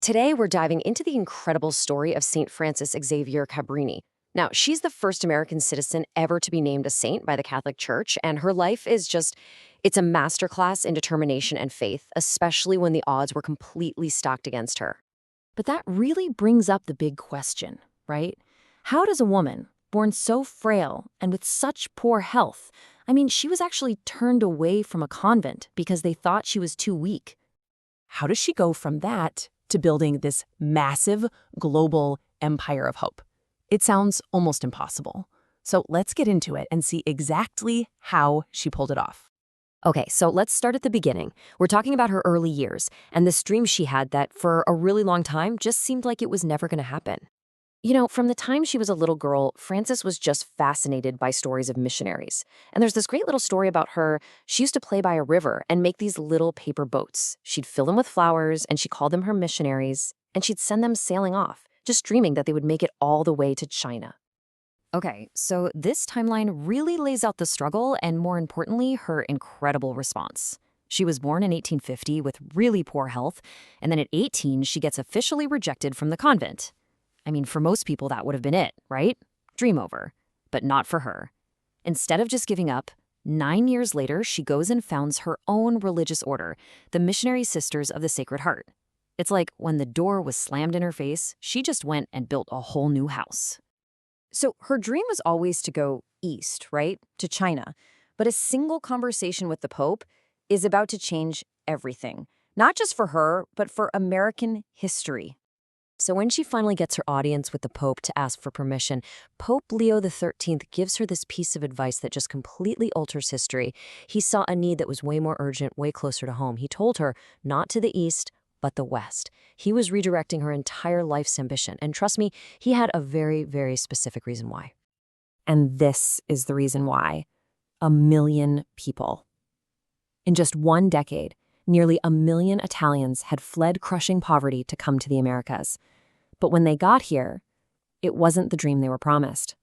Today, we're diving into the incredible story of St. Frances Xavier Cabrini. Now, she's the first American citizen ever to be named a saint by the Catholic Church, and her life is it's a masterclass in determination and faith, especially when the odds were completely stacked against her. But that really brings up the big question, right? How does a woman, born so frail and with such poor health, she was actually turned away from a convent because they thought she was too weak. How does she go from that to building this massive global empire of hope? It sounds almost impossible. So let's get into it and see exactly how she pulled it off. Okay, so let's start at the beginning. We're talking about her early years and this dream she had that for a really long time just seemed like it was never going to happen. From the time she was a little girl, Frances was just fascinated by stories of missionaries. And there's this great little story about her. She used to play by a river and make these little paper boats. She'd fill them with flowers, and she called them her missionaries, and she'd send them sailing off, just dreaming that they would make it all the way to China. Okay, so this timeline really lays out the struggle and, more importantly, her incredible response. She was born in 1850 with really poor health, and then at 18, she gets officially rejected from the convent. For most people, that would have been it, right? Dream over. But not for her. Instead of just giving up, 9 years later, she goes and founds her own religious order, the Missionary Sisters of the Sacred Heart. It's like when the door was slammed in her face, she just went and built a whole new house. So her dream was always to go east, right? To China. But a single conversation with the Pope is about to change everything. Not just for her, but for American history. So when she finally gets her audience with the Pope to ask for permission, Pope Leo XIII gives her this piece of advice that just completely alters history. He saw a need that was way more urgent, way closer to home. He told her not to the east, but the west. He was redirecting her entire life's ambition. And trust me, he had a very, very specific reason why. And this is the reason why. 1 million people. In just 1 decade, nearly 1 million Italians had fled crushing poverty to come to the Americas. But when they got here, it wasn't the dream they were promised.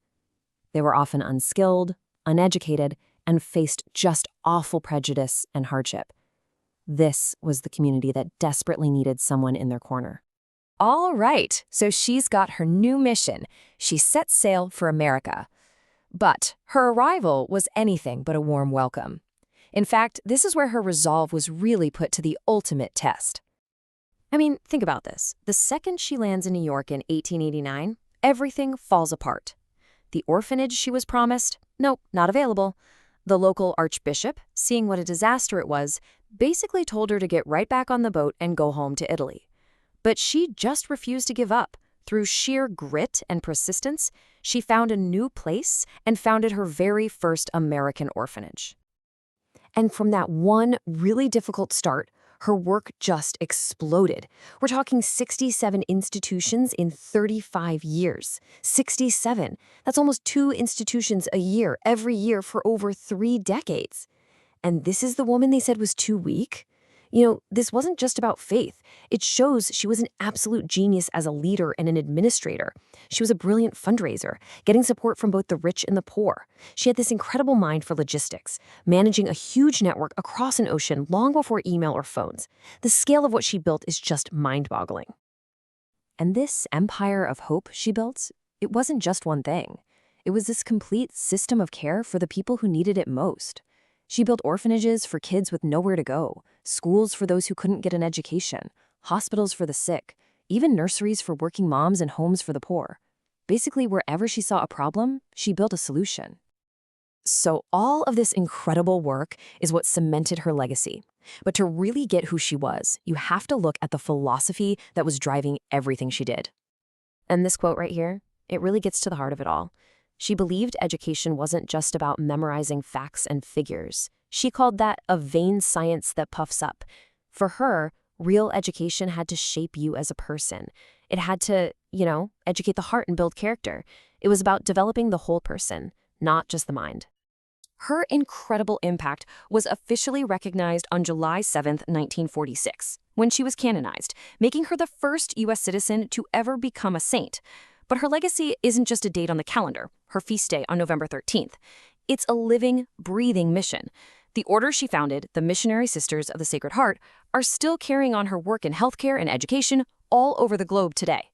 They were often unskilled, uneducated, and faced just awful prejudice and hardship. This was the community that desperately needed someone in their corner. All right, so she's got her new mission. She set sail for America. But her arrival was anything but a warm welcome. In fact, this is where her resolve was really put to the ultimate test. Think about this. The second she lands in New York in 1889, everything falls apart. The orphanage she was promised? Nope, not available. The local archbishop, seeing what a disaster it was, basically told her to get right back on the boat and go home to Italy. But she just refused to give up. Through sheer grit and persistence, she found a new place and founded her very first American orphanage. And from that one really difficult start, her work just exploded. We're talking 67 institutions in 35 years. 67. That's almost 2 institutions a year, every year for over 3 decades. And this is the woman they said was too weak? This wasn't just about faith. It shows she was an absolute genius as a leader and an administrator. She was a brilliant fundraiser, getting support from both the rich and the poor. She had this incredible mind for logistics, managing a huge network across an ocean long before email or phones. The scale of what she built is just mind-boggling. And this empire of hope she built, it wasn't just one thing. It was this complete system of care for the people who needed it most. She built orphanages for kids with nowhere to go, schools for those who couldn't get an education, hospitals for the sick, even nurseries for working moms and homes for the poor. Basically, wherever she saw a problem, she built a solution. So all of this incredible work is what cemented her legacy. But to really get who she was, you have to look at the philosophy that was driving everything she did. And this quote right here, it really gets to the heart of it all. She believed education wasn't just about memorizing facts and figures. She called that a vain science that puffs up. For her, real education had to shape you as a person. It had to, educate the heart and build character. It was about developing the whole person, not just the mind. Her incredible impact was officially recognized on July 7, 1946, when she was canonized, making her the first U.S. citizen to ever become a saint. But her legacy isn't just a date on the calendar, her feast day on November 13th. It's a living, breathing mission. The order she founded, the Missionary Sisters of the Sacred Heart, are still carrying on her work in healthcare and education all over the globe today.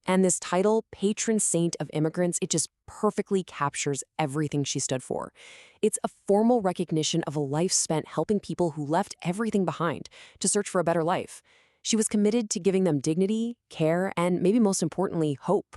And this title, Patron Saint of Immigrants, it just perfectly captures everything she stood for. It's a formal recognition of a life spent helping people who left everything behind to search for a better life. She was committed to giving them dignity, care, and maybe most importantly, hope.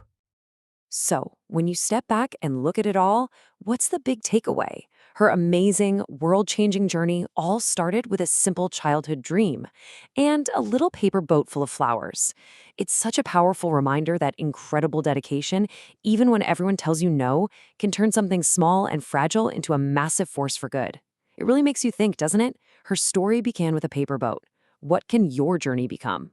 So, when you step back and look at it all, what's the big takeaway? Her amazing, world-changing journey all started with a simple childhood dream and a little paper boat full of flowers. It's such a powerful reminder that incredible dedication, even when everyone tells you no, can turn something small and fragile into a massive force for good. It really makes you think, doesn't it? Her story began with a paper boat. What can your journey become?